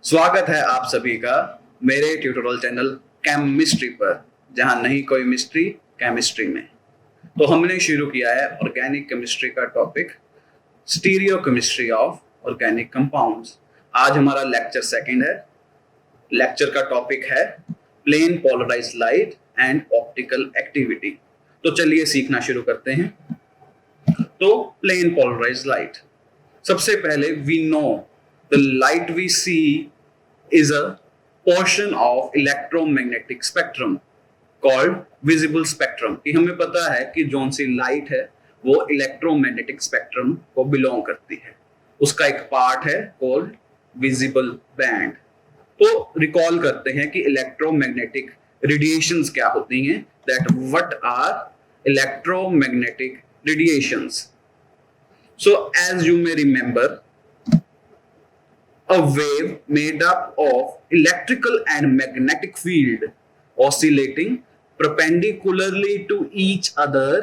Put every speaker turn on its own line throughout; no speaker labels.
स्वागत है आप सभी का मेरे ट्यूटोरियल चैनल केमिस्ट्री पर, जहां नहीं कोई मिस्ट्री केमिस्ट्री में। तो हमने शुरू किया है ऑर्गेनिक केमिस्ट्री का topic, stereo chemistry of organic compounds. आज हमारा लेक्चर सेकंड है। लेक्चर का टॉपिक है plane polarised light and optical activity. तो चलिए सीखना शुरू करते हैं। तो प्लेन पोलराइज्ड लाइट, सबसे पहले we know the light we see is a portion of electromagnetic spectrum called visible spectrum। कि हमें पता है कि जोन सी लाइट है वो इलेक्ट्रोमैग्नेटिक स्पेक्ट्रम को बिलोंग करती है, उसका एक पार्ट है कॉल्ड विजिबल बैंड। तो रिकॉल करते हैं कि इलेक्ट्रोमैग्नेटिक रेडिएशंस क्या होती हैं, that what are electromagnetic radiations. So as you may remember, a wave made up of electrical and magnetic field oscillating perpendicularly to each other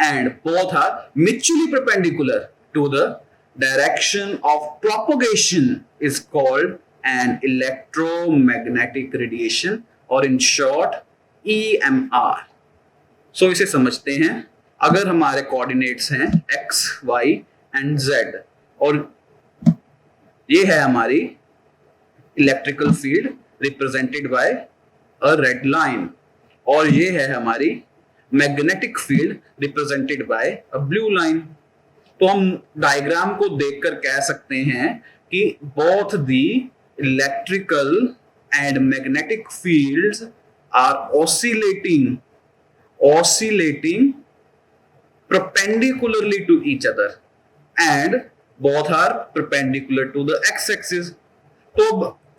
and both are mutually perpendicular to the direction of propagation is called an electromagnetic radiation, or in short EMR। so इसे समझते हैं। अगर हमारे coordinates हैं x, y and z और ये है हमारी electrical field represented by a red line, और ये है हमारी magnetic field represented by a blue line. तो हम डायग्राम को देखकर कह सकते हैं कि both the electrical and magnetic fields are oscillating perpendicularly to each other and both are perpendicular to the x-axis। तो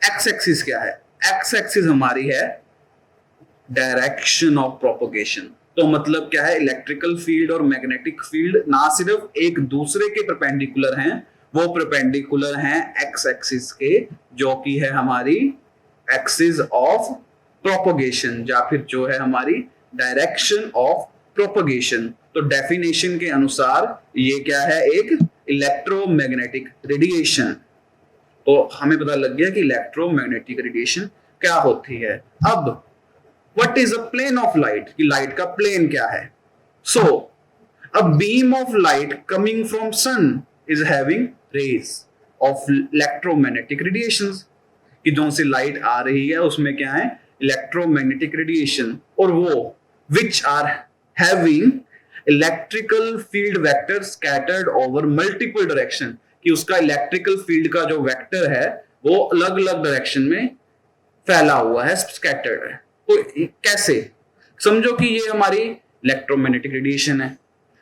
x-axis क्या है? x-axis हमारी है डायरेक्शन ऑफ प्रोपगेशन। तो मतलब क्या है, इलेक्ट्रिकल फील्ड और मैग्नेटिक फील्ड ना सिर्फ एक दूसरे के परपेंडिकुलर हैं, वो परपेंडिकुलर हैं x-axis के, जो कि है हमारी एक्सिस ऑफ प्रोपगेशन, या फिर जो है हमारी डायरेक्शन ऑफ प्रोपगेशन। तो डेफिनेशन के अनुसार ये क्या है, एक इलेक्ट्रोमैग्नेटिक रेडिएशन। तो हमें पता लग गया कि इलेक्ट्रोमैग्नेटिक रेडिएशन क्या होती है। अब what is a plane of light, कि लाइट का प्लेन क्या है। So a beam of light coming from sun is having rays of electromagnetic radiations. कि जो सी लाइट आ रही है उसमें क्या है, इलेक्ट्रोमैग्नेटिक रेडिएशन, और वो which are having electrical field vector scattered over multiple direction. कि उसका इलेक्ट्रिकल फील्ड का जो वेक्टर है वो अलग अलग डायरेक्शन में फैला हुआ है, स्कैटर्ड है। तो कैसे समझो कि ये हमारी इलेक्ट्रोमैग्नेटिक रेडिएशन है,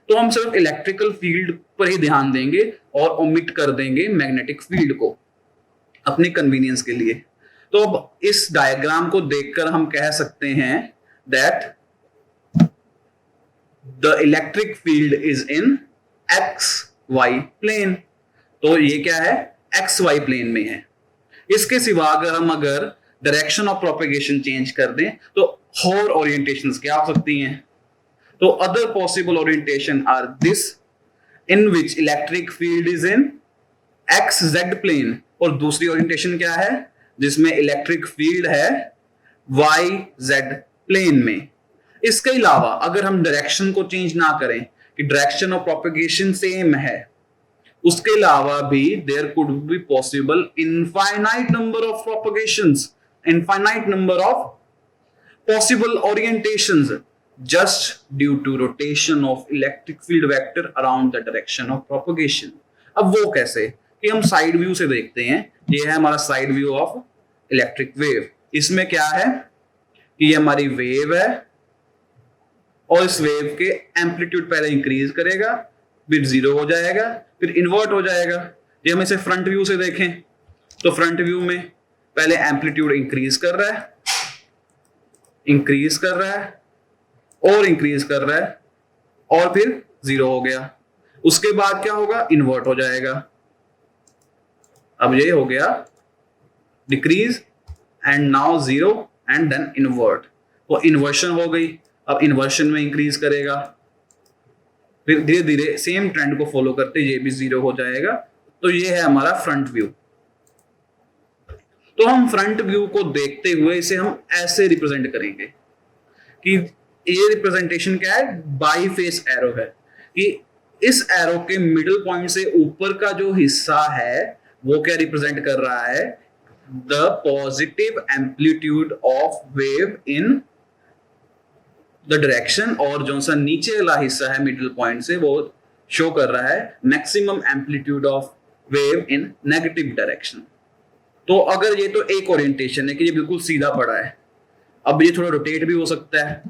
तो हम सिर्फ इलेक्ट्रिकल फील्ड पर ही ध्यान देंगे और ओमिट कर देंगे मैग्नेटिक फील्ड को अपने कन्वीनियंस के लिए। तो अब इस डायग्राम को देखकर हम कह सकते हैं that the electric field is in XY plane। तो ये क्या है, XY प्लेन में है। इसके सिवा अगर डायरेक्शन ऑफ प्रोपेगेशन चेंज कर दें तो और ओरिएंटेशंस क्या हो सकती हैं। तो other possible orientation are this, in which electric field is in XZ plane, और दूसरी ओरिएंटेशन क्या है, जिसमें इलेक्ट्रिक फील्ड है YZ प्लेन में। इसके अलावा अगर हम डायरेक्शन को चेंज ना करें, कि डायरेक्शन ऑफ प्रोपेगेशन सेम है, उसके अलावा भी there could be possible infinite number of propagations, infinite number of possible orientations, just due to rotation of electric field vector around the direction of propagation. अब वो कैसे, कि हम साइड व्यू से देखते हैं। ये है हमारा side view of electric wave. इसमें क्या है कि ये हमारी वेव है, और इस वेव के एम्पलीट्यूड पहले इंक्रीज करेगा, फिर जीरो हो जाएगा, फिर इन्वर्ट हो जाएगा। ये हम इसे फ्रंट व्यू से देखें तो फ्रंट व्यू में पहले एम्पलीट्यूड इंक्रीज कर रहा है, इंक्रीज कर रहा है और इंक्रीज कर रहा है, और फिर जीरो हो गया। उसके बाद क्या होगा, इन्वर्ट हो जाएगा। अब ये हो गया decrease and now zero and then invert, तो इन्वर्शन हो गई। अब इन्वर्शन में इंक्रीज करेगा, फिर धीरे धीरे सेम ट्रेंड को फॉलो करते ये भी जीरो हो जाएगा। तो ये है हमारा फ्रंट व्यू। तो हम फ्रंट व्यू को देखते हुए इसे हम ऐसे रिप्रेजेंट करेंगे कि ये रिप्रेजेंटेशन क्या है, बाई फेस एरो है, कि इस एरो के मिडिल पॉइंट से ऊपर का जो हिस्सा है वो क्या रिप्रेजेंट कर रहा है, the positive amplitude of wave in the direction, और जो सा नीचे वाला हिस्सा है मिडिल पॉइंट से वो शो कर रहा है maximum amplitude of wave in negative direction. तो अगर ये तो एक ओरिएंटेशन है कि ये बिल्कुल सीधा पड़ा है, अब ये थोड़ा रोटेट भी हो सकता है,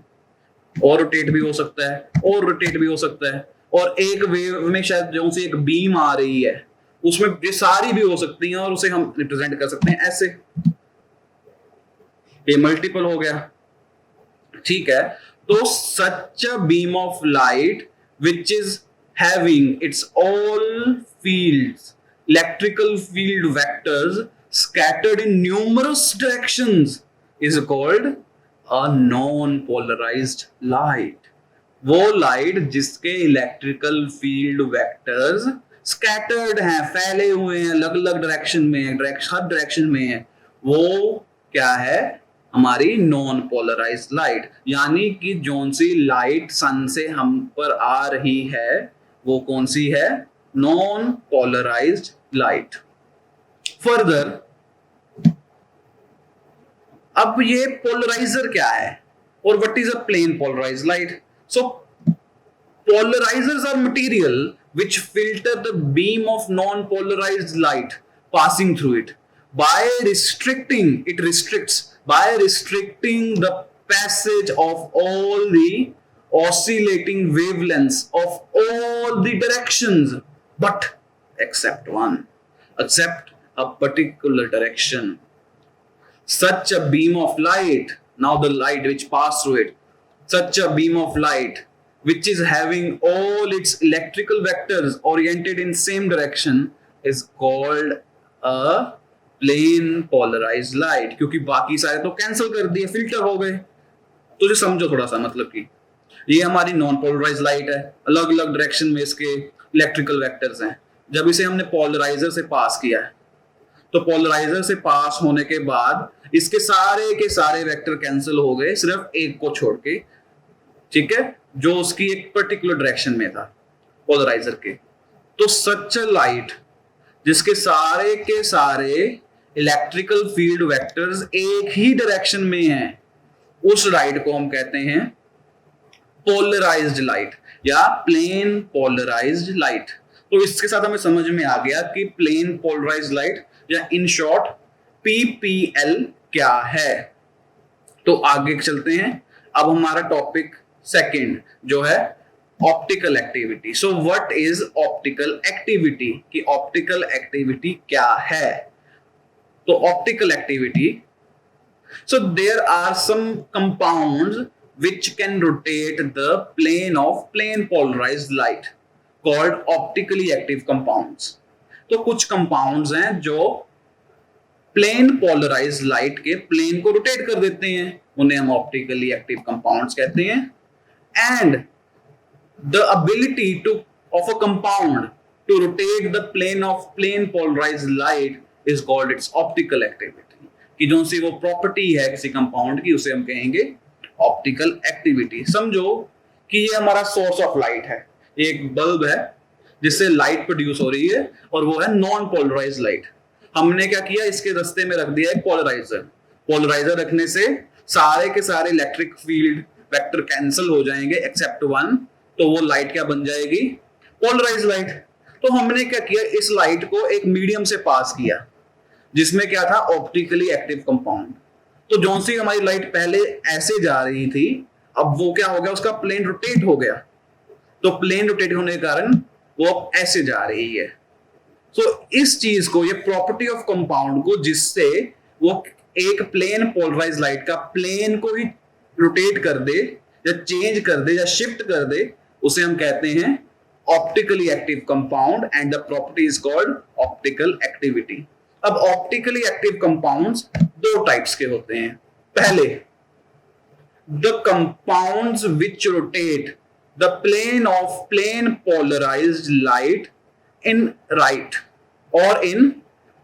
और रोटेट भी हो सकता है, और रोटेट भी हो सकता है, और एक वेव में शायद जो सी एक बीम आ रही है उसमें ये सारी भी हो सकती हैं, और उसे हम रिप्रेजेंट कर सकते हैं ऐसे, ये मल्टीपल हो गया, ठीक है। तो such a beam of light which is having its all fields, electrical field vectors scattered in numerous directions is called a non-polarized light। वो लाइट जिसके इलेक्ट्रिकल फील्ड वेक्टर्स स्कैटर्ड हैं, फैले हुए हैं, अलग अलग डायरेक्शन में है, हर डायरेक्शन में है, वो क्या है, हमारी नॉन पोलराइज्ड लाइट। यानी कि जोन सी लाइट सन से हम पर आ रही है वो कौन सी है, नॉन पोलराइज्ड लाइट। फर्दर, अब ये पोलराइजर क्या है और what is a plane polarised light. So polarizers are material which filter the beam of non-polarized light passing through it by restricting the passage of all the oscillating wavelengths of all the directions, but except a particular direction. Such a beam of light, now the light which passed through it, such a beam of light which is having all its electrical vectors oriented in same direction is called a plane polarized light। क्योंकि बाकी सारे तो cancel कर दिए, filter हो गए। तो जो समझो थोड़ा सा, मतलब कि ये हमारी नॉन पोलराइज्ड लाइट है, अलग अलग डायरेक्शन में इसके इलेक्ट्रिकल वेक्टर्स हैं। जब इसे हमने पोलराइजर से पास किया है तो पोलराइजर से पास होने के बाद इसके सारे के सारे वेक्टर कैंसिल हो गए, सिर्फ एक को छोड़ के, ठीक है, जो उसकी एक पर्टिकुलर डायरेक्शन में था पोलराइजर के। तो सच अ लाइट जिसके सारे के सारे इलेक्ट्रिकल फील्ड वेक्टर्स एक ही डायरेक्शन में हैं, उस लाइट को हम कहते हैं पोलराइज्ड लाइट या प्लेन पोलराइज्ड लाइट। तो इसके साथ हमें समझ में आ गया कि प्लेन पोलराइज्ड लाइट या इन शॉर्ट पीपीएल क्या है। तो आगे चलते हैं। अब हमारा टॉपिक सेकंड जो है optical activity. So what is optical activity, कि ऑप्टिकल एक्टिविटी क्या है। तो optical activity, so there are some compounds which can rotate the plane of plane polarized light called optically active compounds। तो कुछ compounds हैं जो प्लेन पोलराइज्ड लाइट के plane को रोटेट कर देते हैं, उन्हें हम ऑप्टिकली एक्टिव कंपाउंड्स कहते हैं। And the ability to of a compound to rotate the plane of plane polarised light is called its optical activity. कि जो सी वो प्रॉपर्टी है किसी कंपाउंड की, उसे हम कहेंगे ऑप्टिकल एक्टिविटी। समझो कि ये हमारा सोर्स ऑफ लाइट है, एक बल्ब है जिससे लाइट प्रोड्यूस हो रही है और वो है नॉन पोलराइज्ड लाइट। हमने क्या किया, इसके रास्ते में रख दिया एक पोलराइजर। पोलराइजर रखने से सारे के सारे इलेक्ट्रिक फील्ड वेक्टर कैंसिल हो जाएंगे एक्सेप्ट वन, तो वो लाइट क्या बन जाएगी, पोलराइज्ड लाइट। तो हमने क्या किया, इस लाइट को एक मीडियम से पास किया जिसमें क्या था, ऑप्टिकली एक्टिव कंपाउंड। तो जौन सी हमारी लाइट पहले ऐसे जा रही थी, अब वो क्या हो गया, उसका प्लेन रोटेट हो गया। तो प्लेन रोटेट होने के कारण वो अब ऐसे जा रही है। तो इस चीज को, ये प्रॉपर्टी ऑफ कंपाउंड को, जिससे वो एक प्लेन पोलराइज्ड लाइट का प्लेन को ही रोटेट कर दे या चेंज कर दे या शिफ्ट कर दे, उसे हम कहते हैं optically active compound and the property is called optical activity. अब ऑप्टिकली एक्टिव कंपाउंड्स दो टाइप्स के होते हैं। पहले, the compounds which rotate the plane of plane polarised light in right or in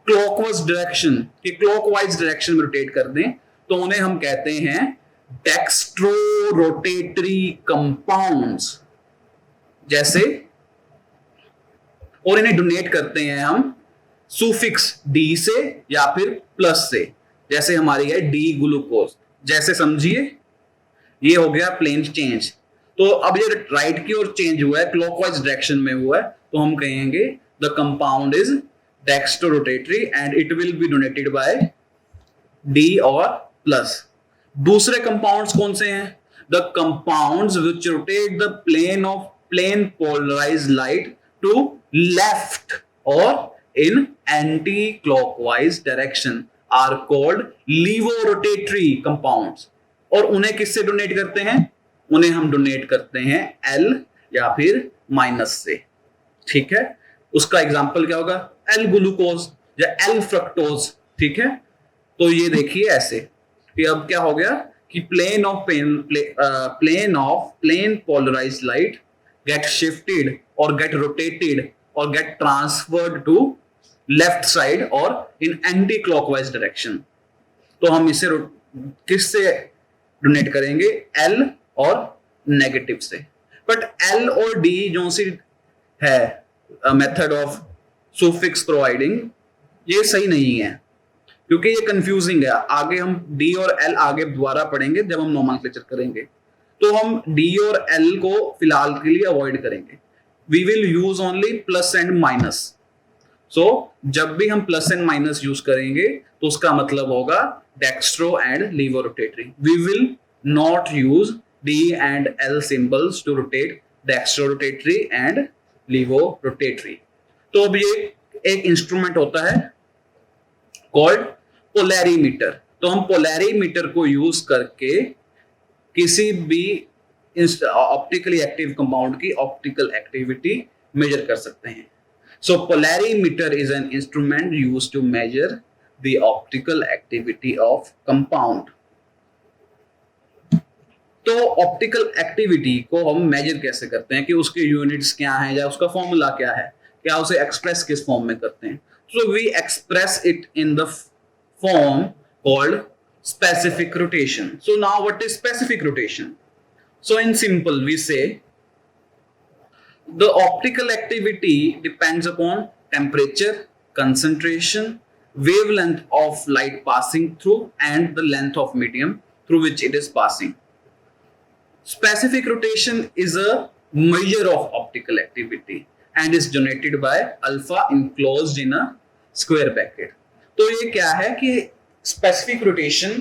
clockwise direction कि क्लॉकवाइज डायरेक्शन में rotate कर दें तो उन्हें हम कहते हैं डेक्स्ट्रो रोटेटरी कंपाउंड्स जैसे, और इन्हें डोनेट करते हैं हम सुफिक्स डी से या फिर प्लस से, जैसे हमारी है डी ग्लूकोज। जैसे समझिए ये हो गया प्लेन चेंज। तो अब ये राइट की ओर चेंज हुआ है, क्लॉकवाइज डायरेक्शन में हुआ है, तो हम कहेंगे the compound is dextrorotatory and it will be donated by D और प्लस। दूसरे कंपाउंड्स कौन से हैं? The compounds which rotate the plane polarised light to left और in anti-clockwise direction are called levorotatory compounds। और उन्हें किससे डोनेट करते हैं? उन्हें हम डोनेट करते हैं L या फिर माइनस से। ठीक है, उसका एग्जांपल क्या होगा? L ग्लूकोज या L फ्रक्टोज। ठीक है, तो ये देखिए ऐसे कि अब क्या हो गया कि plane polarised light get shifted और गेट रोटेटेड और get transferred to left side और इन एंटी क्लॉकवाइज डायरेक्शन। तो हम इसे किससे डोनेट करेंगे? L और नेगेटिव से। बट L और D जो सी है मेथड ऑफ सुफिक्स प्रोवाइडिंग, ये सही नहीं है क्योंकि ये कंफ्यूजिंग है। आगे हम D और L आगे दोबारा पढ़ेंगे जब हम नोमेनक्लेचर करेंगे, तो हम D और L को फिलहाल के लिए अवॉइड करेंगे। We will use only plus and minus. So जब भी हम प्लस एंड माइनस यूज करेंगे तो उसका मतलब होगा dextro and levorotatory. We will not use D and L symbols to rotate dextrorotatory and levorotatory। तो अब ये एक इंस्ट्रूमेंट होता है कॉल्ड पोलैरीमीटर। तो हम पोलैरीमीटर को यूज करके किसी भी ऑप्टिकली एक्टिव कंपाउंड की ऑप्टिकल एक्टिविटी मेजर कर सकते हैं। So polarimeter is an instrument used to measure the optical activity of compound। तो ऑप्टिकल एक्टिविटी को हम मेजर कैसे करते हैं कि उसके यूनिट्स क्या हैं या उसका फॉर्मूला क्या है, क्या उसे एक्सप्रेस किस फॉर्म में करते हैं? So we express it in the form called specific rotation। So now what is specific rotation? So in simple we say the optical activity depends upon temperature, concentration, wavelength of light passing through and the length of medium through which it is passing। Specific rotation is a measure of optical activity and is denoted by alpha enclosed in a square bracket। तो ये क्या है कि specific rotation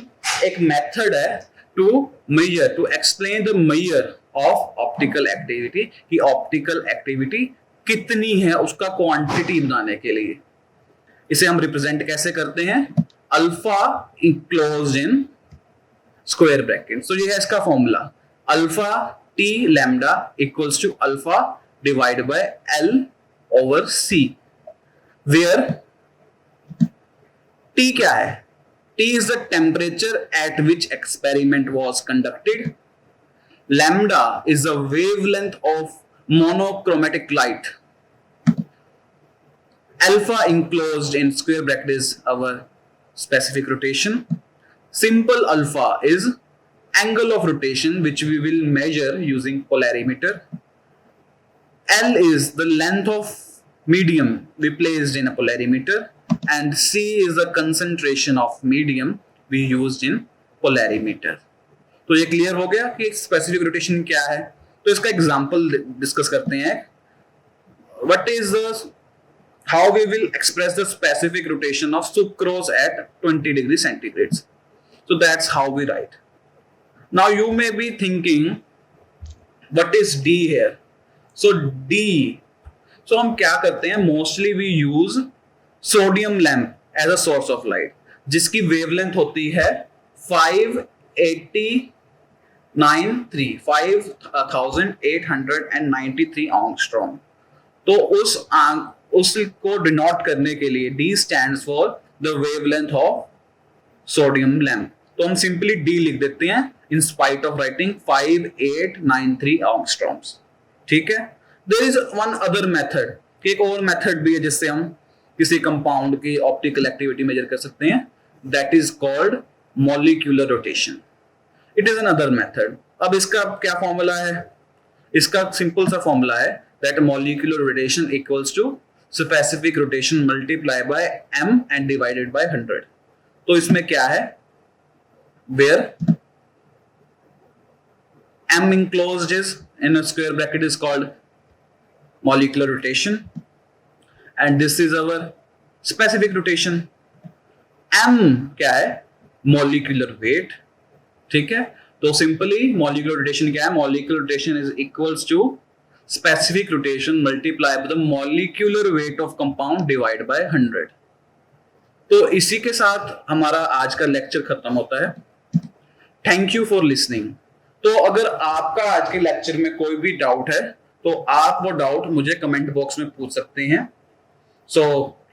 एक method है to measure, to explain the measure of optical activity कि optical activity कितनी है उसका क्वांटिटी बनाने के लिए। इसे हम रिप्रेजेंट कैसे करते हैं? Alpha enclosed in square bracket. So ये है इसका formula, alpha T lambda equals to alpha divide by L over C, where T क्या है? T is the temperature at which experiment was conducted. Lambda is the wavelength of monochromatic light। Alpha enclosed in square bracket is our specific rotation। Simple alpha is angle of rotation which we will measure using polarimeter। L is the length of medium we placed in a polarimeter and C is the concentration of medium we used in polarimeter। तो ये clear हो गया कि specific rotation क्या है। तो इसका example discuss करते हैं। What is the how we will express the specific rotation of sucrose at 20 degree centigrade. So that's how we write. Now you may be thinking what is D here? So D, so हम क्या करते हैं? Mostly we use sodium lamp as a source of light जिसकी wavelength होती है 5893 angstrom. तो उसको denote करने के लिए D stands for the wavelength of sodium lamp. तो हम सिंपली D लिख देते हैं in spite of writing 5893 angstroms. ठीक है, there is one other method, एक और मेथड भी है जिससे हम किसी कंपाउंड की ऑप्टिकल एक्टिविटी मेजर कर सकते हैं, that is called molecular rotation. It is another method. अब इसका क्या फॉर्मूला है? इसका सिंपल सा फॉर्मूला है that molecular rotation equals to specific rotation multiply by m and divided by 100। तो इसमें क्या है, where m enclosed is in a square bracket is called molecular rotation and this is our specific rotation। m क्या है? molecular weight, ठीक है। तो simply molecular rotation क्या है? Molecular rotation is equals to specific rotation multiply by the molecular weight of compound divide by 100। तो इसी के साथ हमारा आज का लेक्चर खत्म होता है। Thank you for listening. तो अगर आपका आज के लेक्चर में कोई भी डाउट है तो आप वो डाउट मुझे कमेंट बॉक्स में पूछ सकते हैं। So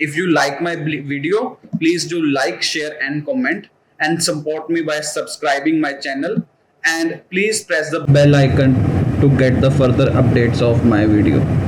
if you like my video, please do like, share and comment and support me by subscribing my channel and please press the bell icon to get the further updates of my video.